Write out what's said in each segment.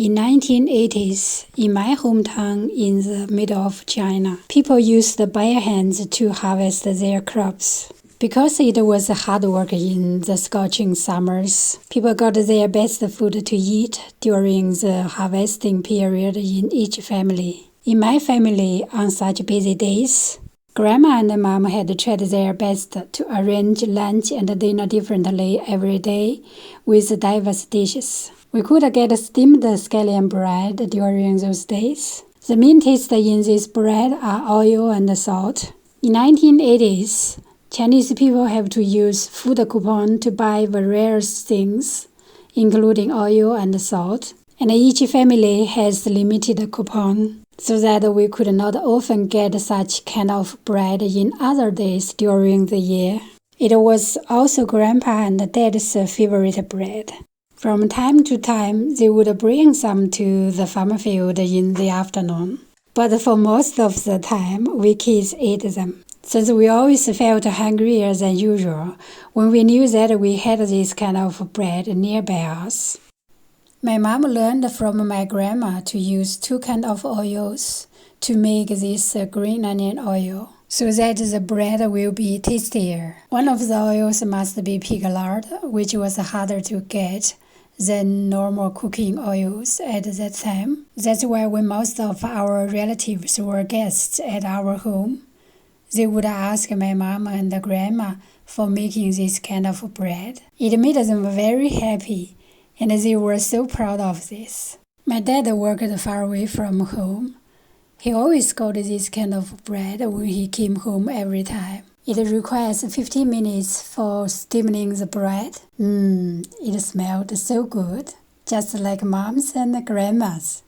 In 1980s, in my hometown in the middle of China, people used bare hands to harvest their crops. Because it was hard work in the scorching summers, people got their best food to eat during the harvesting period in each family. In my family, on such busy days, Grandma and Mom had tried their best to arrange lunch and dinner differently every day with diverse dishes. We could get steamed scallion bread during those days. The main taste in this bread are oil and salt. In 1980s, Chinese people have to use food coupon to buy various things, including oil and salt, and each family has limited coupon, so that we could not often get such kind of bread in other days during the year. It was also Grandpa and Dad's favorite bread. From time to time, they would bring some to the farm field in the afternoon. But for most of the time, we kids ate them, since we always felt hungrier than usual when we knew that we had this kind of bread nearby us. My mom learned from my grandma to use two kinds of oils to make this green onion oil, so that the bread will be tastier. One of the oils must be pig lard, which was harder to get than normal cooking oils at that time. That's why when most of our relatives were guests at our home, they would ask my mom and grandma for making this kind of bread. It made them very happy, and they were so proud of this. My dad worked far away from home. He always got this kind of bread when he came home every time. It requires 15 minutes for steaming the bread. It smelled so good, just like Mom's and Grandma's.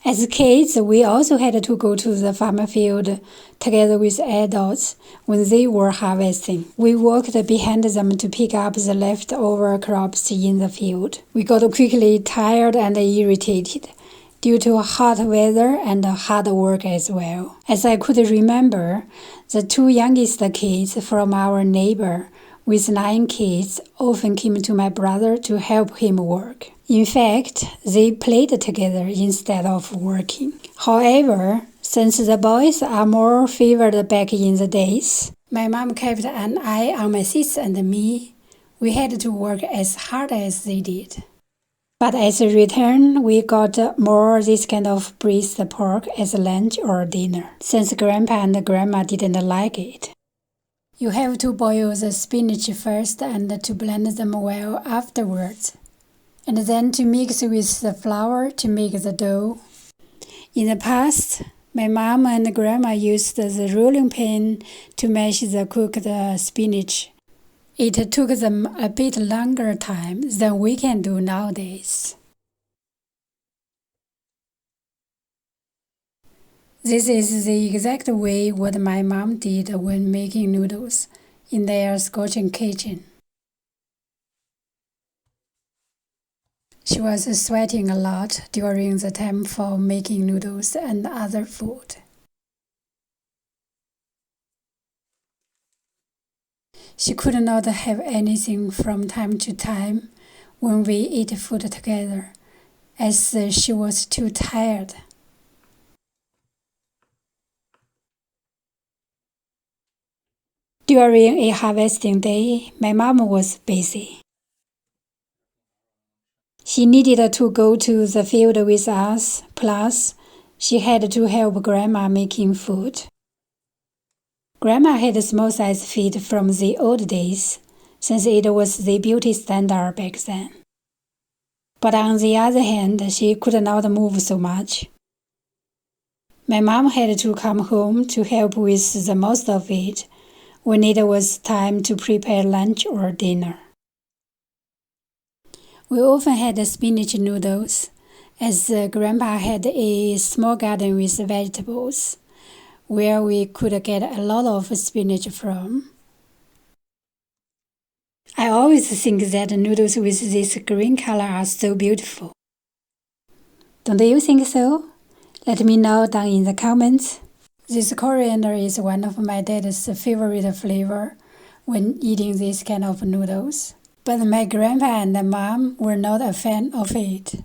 As kids, we also had to go to the farm field together with adults when they were harvesting. We walked behind them to pick up the leftover crops in the field. We got quickly tired and irritated due to hot weather and hard work as well. As I could remember, the two youngest kids from our neighbor with 9 kids often came to my brother to help him work. In fact, they played together instead of working. However, since the boys are more favored back in the days, my mom kept an eye on my sis and me. We had to work as hard as they did. But as a return, we got more this kind of braised pork as lunch or dinner, since Grandpa and Grandma didn't like it. You have to boil the spinach first and to blend them well afterwards, and then to mix with the flour to make the dough. In the past, my mom and Grandma used the rolling pin to mash the cooked spinach. It took them a bit longer time than we can do nowadays. This is the exact way what my mom did when making noodles in their scorching kitchen. She was sweating a lot during the time for making noodles and other food. She could not have anything from time to time when we ate food together, as she was too tired. During a harvesting day, my mom was busy. She needed to go to the field with us, plus she had to help Grandma making food. Grandma had small-sized feet from the old days, since it was the beauty standard back then. But on the other hand, she could not move so much. My mom had to come home to help with the most of it when it was time to prepare lunch or dinner. We often had spinach noodles, as Grandpa had a small garden with vegetables, where we could get a lot of spinach from. I always think that noodles with this green color are so beautiful. Don't you think so? Let me know down in the comments. This coriander is one of my dad's favorite flavor when eating this kind of noodles. But my grandpa and mom were not a fan of it.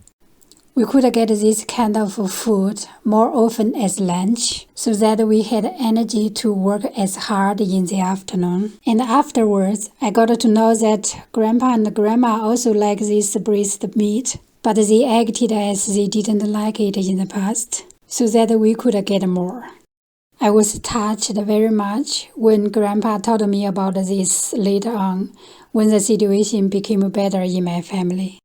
We could get this kind of food more often as lunch, so that we had energy to work as hard in the afternoon. And afterwards, I got to know that Grandpa and Grandma also like this braised meat, but they acted as they didn't like it in the past, so that we could get more. I was touched very much when Grandpa told me about this later on, when the situation became better in my family.